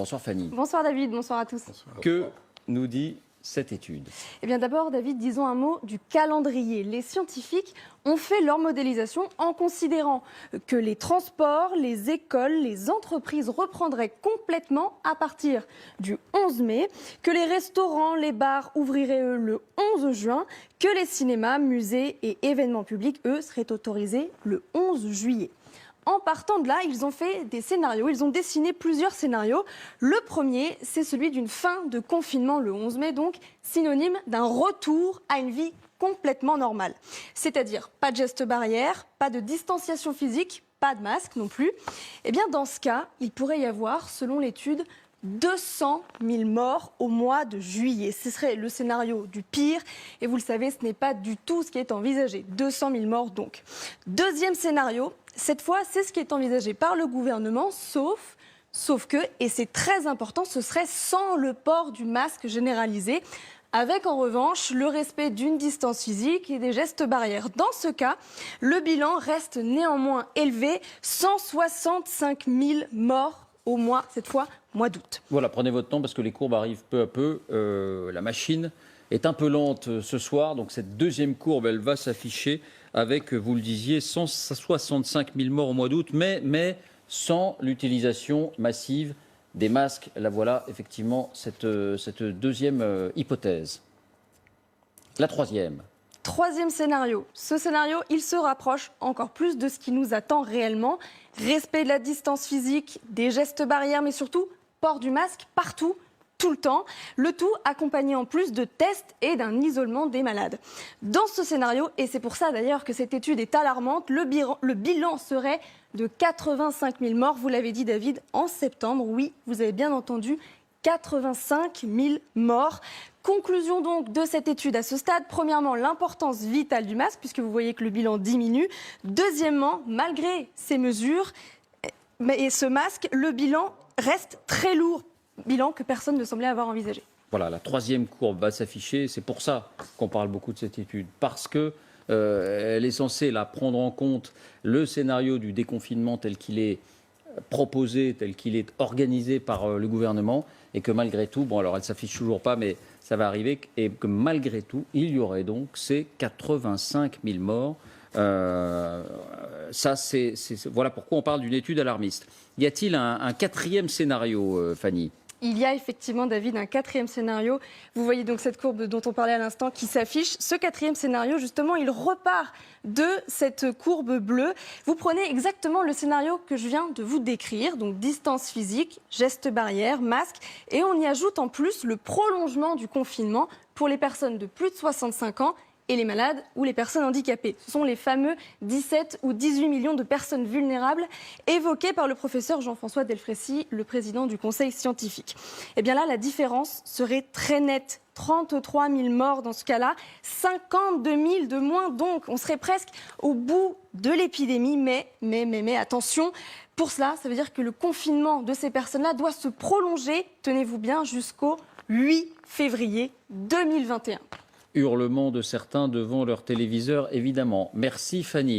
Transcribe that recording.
Bonsoir Fanny. Bonsoir David, bonsoir à tous. Que nous dit cette étude? Eh bien d'abord David, disons un mot du calendrier. Les scientifiques ont fait leur modélisation en considérant que les transports, les écoles, les entreprises reprendraient complètement à partir du 11 mai, que les restaurants, les bars ouvriraient eux le 11 juin, que les cinémas, musées et événements publics eux seraient autorisés le 11 juillet. En partant de là, ils ont fait des scénarios, ils ont dessiné plusieurs scénarios. Le premier, c'est celui d'une fin de confinement le 11 mai, donc synonyme d'un retour à une vie complètement normale. C'est-à-dire pas de gestes barrières, pas de distanciation physique, pas de masque non plus. Eh bien, dans ce cas, il pourrait y avoir, selon l'étude, 200 000 morts au mois de juillet. Ce serait le scénario du pire. Et vous le savez, ce n'est pas du tout ce qui est envisagé. 200 000 morts donc. Deuxième scénario, cette fois, c'est ce qui est envisagé par le gouvernement, sauf que, et c'est très important, ce serait sans le port du masque généralisé, avec en revanche le respect d'une distance physique et des gestes barrières. Dans ce cas, le bilan reste néanmoins élevé, 165 000 morts au mois, cette fois, mois d'août. Voilà, prenez votre temps parce que les courbes arrivent peu à peu. La machine est un peu lente ce soir, donc cette deuxième courbe, elle va s'afficher avec, vous le disiez, 165 000 morts au mois d'août, mais sans l'utilisation massive des masques. Là voilà, effectivement, cette deuxième hypothèse. La troisième. Troisième scénario. Ce scénario, il se rapproche encore plus de ce qui nous attend réellement. Respect de la distance physique, des gestes barrières, mais surtout port du masque partout, tout le temps. Le tout accompagné en plus de tests et d'un isolement des malades. Dans ce scénario, et c'est pour ça d'ailleurs que cette étude est alarmante, le bilan serait de 85 000 morts. Vous l'avez dit David, en septembre. Oui, vous avez bien entendu, 85 000 morts. Conclusion donc de cette étude à ce stade. Premièrement, l'importance vitale du masque, puisque vous voyez que le bilan diminue. Deuxièmement, malgré ces mesures et ce masque, le bilan reste très lourd. Bilan que personne ne semblait avoir envisagé. Voilà, la troisième courbe va s'afficher. C'est pour ça qu'on parle beaucoup de cette étude. Parce que elle est censée là, prendre en compte le scénario du déconfinement tel qu'il est proposé, tel qu'il est organisé par le gouvernement. Et que malgré tout, bon alors elle ne s'affiche toujours pas, mais ça va arriver, et que malgré tout, il y aurait donc ces 85 000 morts. Voilà pourquoi on parle d'une étude alarmiste. Y a-t-il un quatrième scénario, Fanny ? Il y a effectivement, David, un quatrième scénario. Vous voyez donc cette courbe dont on parlait à l'instant qui s'affiche. Ce quatrième scénario, justement, il repart de cette courbe bleue. Vous prenez exactement le scénario que je viens de vous décrire, donc distance physique, gestes barrières, masque, et on y ajoute en plus le prolongement du confinement pour les personnes de plus de 65 ans et les malades ou les personnes handicapées. Ce sont les fameux 17 ou 18 millions de personnes vulnérables évoqués par le professeur Jean-François Delfraissy, le président du Conseil scientifique. Et bien là, la différence serait très nette. 33 000 morts dans ce cas-là, 52 000 de moins donc. On serait presque au bout de l'épidémie, mais attention, pour cela, ça veut dire que le confinement de ces personnes-là doit se prolonger, tenez-vous bien, jusqu'au 8 février 2021. Hurlement de certains devant leur téléviseur, évidemment. Merci Fanny.